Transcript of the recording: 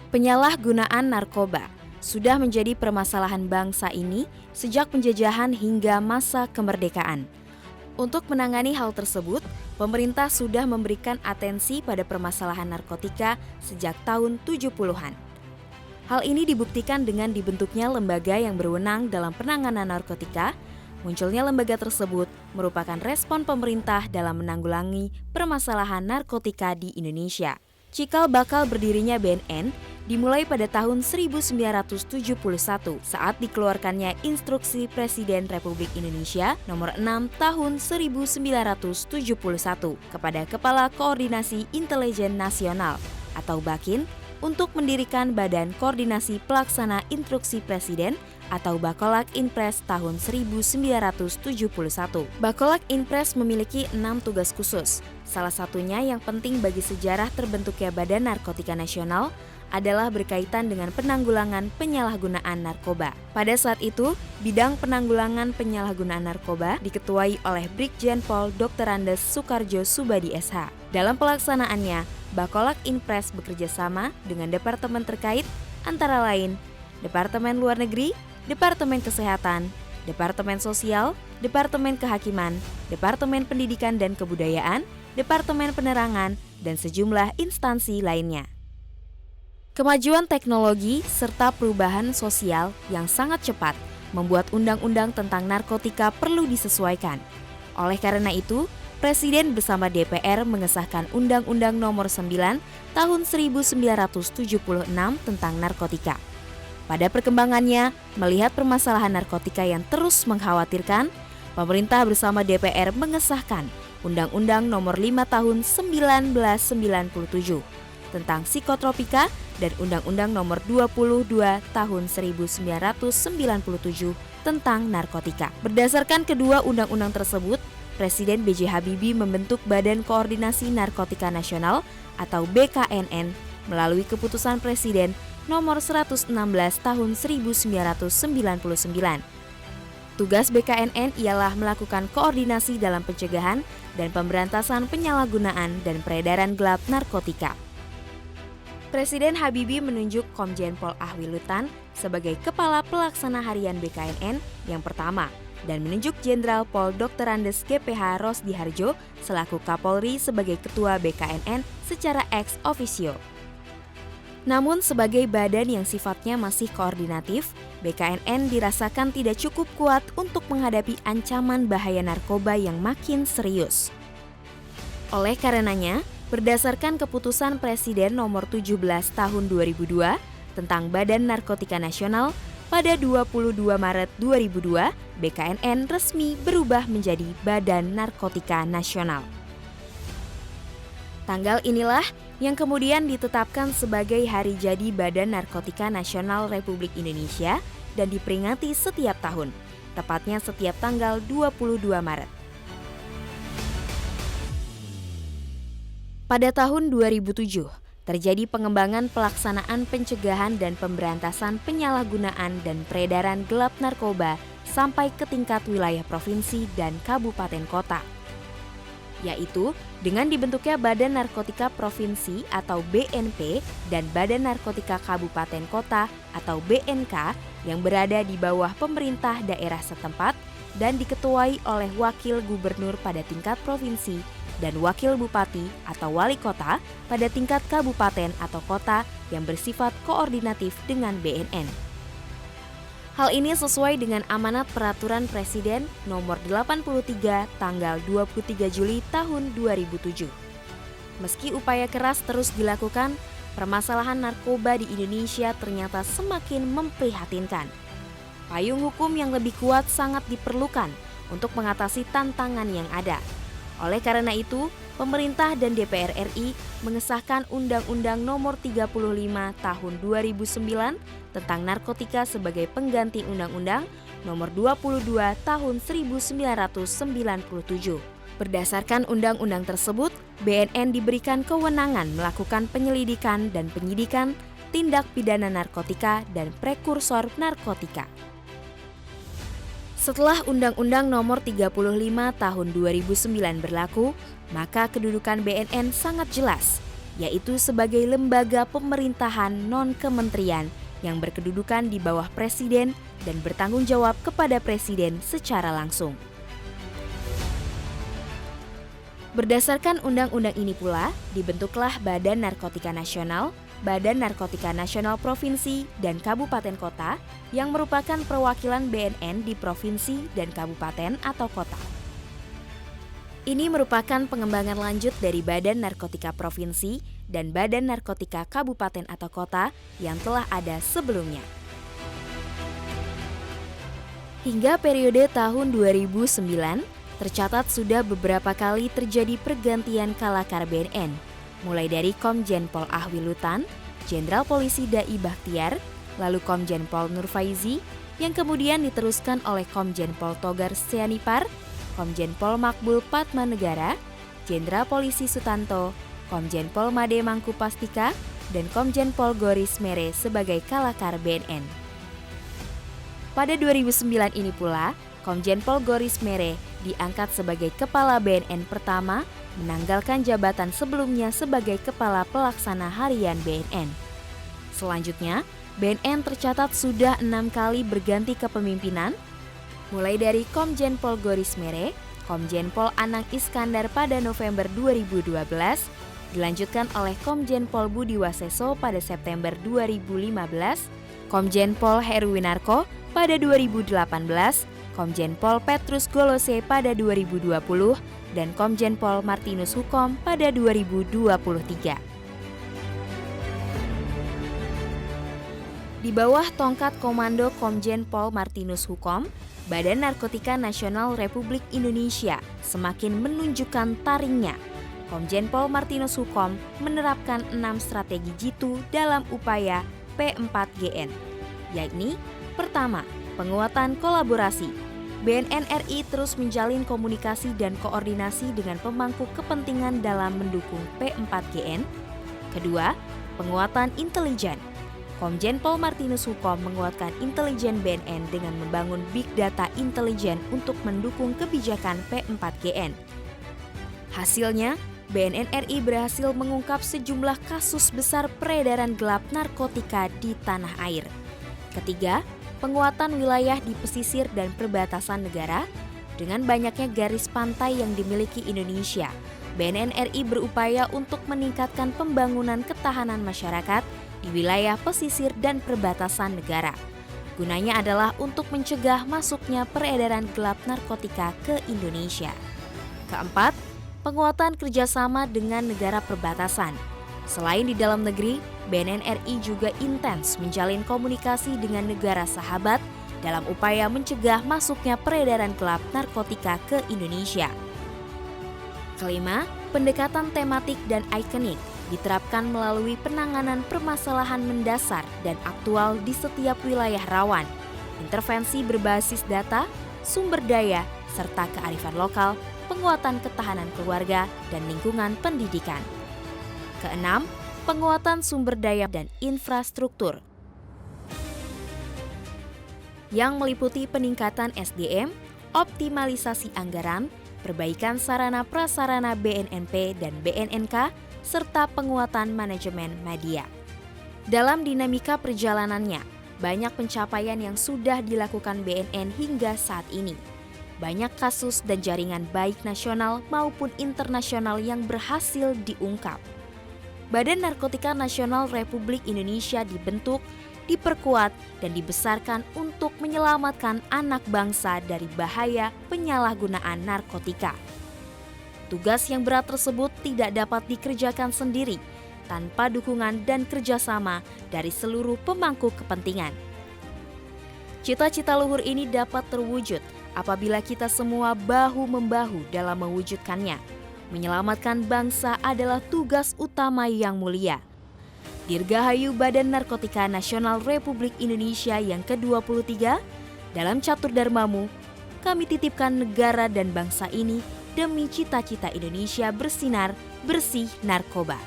Penyalahgunaan narkoba sudah menjadi permasalahan bangsa ini sejak penjajahan hingga masa kemerdekaan. Untuk menangani hal tersebut, pemerintah sudah memberikan atensi pada permasalahan narkotika sejak tahun 70-an. Hal ini dibuktikan dengan dibentuknya lembaga yang berwenang dalam penanganan narkotika. Munculnya lembaga tersebut merupakan respon pemerintah dalam menanggulangi permasalahan narkotika di Indonesia. Cikal bakal berdirinya BNN dimulai pada tahun 1971 saat dikeluarkannya Instruksi Presiden Republik Indonesia nomor 6 tahun 1971 kepada Kepala Koordinasi Intelijen Nasional atau BAKIN untuk mendirikan Badan Koordinasi Pelaksana Instruksi Presiden atau Bakolak Inpres tahun 1971. Bakolak Inpres memiliki 6 tugas khusus. Salah satunya yang penting bagi sejarah terbentuknya Badan Narkotika Nasional adalah berkaitan dengan penanggulangan penyalahgunaan narkoba. Pada saat itu, bidang penanggulangan penyalahgunaan narkoba diketuai oleh Brigjen Pol Dr. Andes Soekarjo Subadi SH. Dalam pelaksanaannya, Bakolak Inpres bekerja sama dengan departemen terkait antara lain Departemen Luar Negeri, Departemen Kesehatan, Departemen Sosial, Departemen Kehakiman, Departemen Pendidikan dan Kebudayaan, Departemen Penerangan, dan sejumlah instansi lainnya. Kemajuan teknologi serta perubahan sosial yang sangat cepat membuat undang-undang tentang narkotika perlu disesuaikan. Oleh karena itu, Presiden bersama DPR mengesahkan Undang-Undang Nomor 9 Tahun 1976 tentang narkotika. Pada perkembangannya, melihat permasalahan narkotika yang terus mengkhawatirkan, pemerintah bersama DPR mengesahkan Undang-Undang Nomor 5 Tahun 1997 tentang psikotropika dan Undang-Undang Nomor 22 Tahun 1997 tentang narkotika. Berdasarkan kedua undang-undang tersebut, Presiden B.J. Habibie membentuk Badan Koordinasi Narkotika Nasional atau BKNN melalui keputusan Presiden Nomor 116 Tahun 1999. Tugas BKNN ialah melakukan koordinasi dalam pencegahan dan pemberantasan penyalahgunaan dan peredaran gelap narkotika. Presiden Habibie menunjuk Komjen Pol Ahwilutan sebagai Kepala Pelaksana Harian BKNN yang pertama dan menunjuk Jenderal Pol Dr. Andes GPH Rosdiharjo selaku Kapolri sebagai Ketua BKNN secara ex officio. Namun sebagai badan yang sifatnya masih koordinatif, BKNN dirasakan tidak cukup kuat untuk menghadapi ancaman bahaya narkoba yang makin serius. Oleh karenanya, berdasarkan keputusan Presiden Nomor 17 Tahun 2002 tentang Badan Narkotika Nasional, pada 22 Maret 2002, BKNN resmi berubah menjadi Badan Narkotika Nasional. Tanggal inilah yang kemudian ditetapkan sebagai Hari Jadi Badan Narkotika Nasional Republik Indonesia dan diperingati setiap tahun, tepatnya setiap tanggal 22 Maret. Pada tahun 2007, terjadi pengembangan pelaksanaan pencegahan dan pemberantasan penyalahgunaan dan peredaran gelap narkoba sampai ke tingkat wilayah provinsi dan kabupaten kota, yaitu dengan dibentuknya Badan Narkotika Provinsi atau BNP dan Badan Narkotika Kabupaten Kota atau BNK yang berada di bawah pemerintah daerah setempat dan diketuai oleh Wakil Gubernur pada tingkat provinsi dan Wakil Bupati atau Wali Kota pada tingkat kabupaten atau kota yang bersifat koordinatif dengan BNN. Hal ini sesuai dengan amanat Peraturan Presiden Nomor 83 tanggal 23 Juli tahun 2007. Meski upaya keras terus dilakukan, permasalahan narkoba di Indonesia ternyata semakin memprihatinkan. Payung hukum yang lebih kuat sangat diperlukan untuk mengatasi tantangan yang ada. Oleh karena itu, pemerintah dan DPR RI mengesahkan Undang-Undang Nomor 35 Tahun 2009 tentang narkotika sebagai pengganti Undang-Undang Nomor 22 Tahun 1997. Berdasarkan undang-undang tersebut, BNN diberikan kewenangan melakukan penyelidikan dan penyidikan tindak pidana narkotika dan prekursor narkotika. Setelah Undang-Undang Nomor 35 Tahun 2009 berlaku, maka kedudukan BNN sangat jelas, yaitu sebagai lembaga pemerintahan non-kementerian yang berkedudukan di bawah Presiden dan bertanggung jawab kepada Presiden secara langsung. Berdasarkan undang-undang ini pula, dibentuklah Badan Narkotika Nasional, Badan Narkotika Nasional Provinsi dan Kabupaten Kota yang merupakan perwakilan BNN di provinsi dan kabupaten atau kota. Ini merupakan pengembangan lanjut dari Badan Narkotika Provinsi dan Badan Narkotika Kabupaten atau Kota yang telah ada sebelumnya. Hingga periode tahun 2009, tercatat sudah beberapa kali terjadi pergantian kalakar BNN, mulai dari Komjen Pol Ahwilutan, Jenderal Polisi Dai Bakhtiar, lalu Komjen Pol Nurfaizi, yang kemudian diteruskan oleh Komjen Pol Togar Sianipar, Komjen Pol Makbul Padmanegara, Jenderal Polisi Sutanto, Komjen Pol Made Mangkupastika, dan Komjen Pol Goris Mere sebagai kalakar BNN. Pada 2009 ini pula, Komjen Pol Goris Mere diangkat sebagai Kepala BNN pertama, menanggalkan jabatan sebelumnya sebagai Kepala Pelaksana Harian BNN. Selanjutnya, BNN tercatat sudah 6 kali berganti kepemimpinan, mulai dari Komjen Pol Goris Mere, Komjen Pol Anang Iskandar pada November 2012, dilanjutkan oleh Komjen Pol Budi Waseso pada September 2015, Komjen Pol Heruwinarko pada 2018, Komjen Pol Petrus Golose pada 2020, dan Komjen Pol Martinus Hukom pada 2023. Di bawah tongkat komando Komjen Pol Martinus Hukom, Badan Narkotika Nasional Republik Indonesia semakin menunjukkan taringnya. Komjen Pol Martinus Hukom menerapkan 6 strategi jitu dalam upaya P4GN, yakni pertama, penguatan kolaborasi. BNN RI terus menjalin komunikasi dan koordinasi dengan pemangku kepentingan dalam mendukung P4GN. Kedua, penguatan intelijen. Komjen Pol Martinus Hukom menguatkan intelijen BNN dengan membangun big data intelijen untuk mendukung kebijakan P4GN. Hasilnya, BNN RI berhasil mengungkap sejumlah kasus besar peredaran gelap narkotika di tanah air. Ketiga, penguatan wilayah di pesisir dan perbatasan negara. Dengan banyaknya garis pantai yang dimiliki Indonesia, BNN RI berupaya untuk meningkatkan pembangunan ketahanan masyarakat di wilayah pesisir dan perbatasan negara. Gunanya adalah untuk mencegah masuknya peredaran gelap narkotika ke Indonesia. Keempat, penguatan kerjasama dengan negara perbatasan. Selain di dalam negeri, BNN RI juga intens menjalin komunikasi dengan negara sahabat dalam upaya mencegah masuknya peredaran gelap narkotika ke Indonesia. Kelima, pendekatan tematik dan ikonik diterapkan melalui penanganan permasalahan mendasar dan aktual di setiap wilayah rawan, intervensi berbasis data, sumber daya, serta kearifan lokal, penguatan ketahanan keluarga, dan lingkungan pendidikan. Keenam, penguatan sumber daya dan infrastruktur yang meliputi peningkatan SDM, optimalisasi anggaran, perbaikan sarana prasarana BNNP dan BNNK, serta penguatan manajemen media. Dalam dinamika perjalanannya, banyak pencapaian yang sudah dilakukan BNN hingga saat ini. Banyak kasus dan jaringan baik nasional maupun internasional yang berhasil diungkap. Badan Narkotika Nasional Republik Indonesia dibentuk, diperkuat, dan dibesarkan untuk menyelamatkan anak bangsa dari bahaya penyalahgunaan narkotika. Tugas yang berat tersebut tidak dapat dikerjakan sendiri tanpa dukungan dan kerjasama dari seluruh pemangku kepentingan. Cita-cita luhur ini dapat terwujud apabila kita semua bahu-membahu dalam mewujudkannya. Menyelamatkan bangsa adalah tugas utama yang mulia. Dirgahayu Badan Narkotika Nasional Republik Indonesia yang ke-23, dalam catur dharmamu, kami titipkan negara dan bangsa ini demi cita-cita Indonesia bersinar bersih narkoba.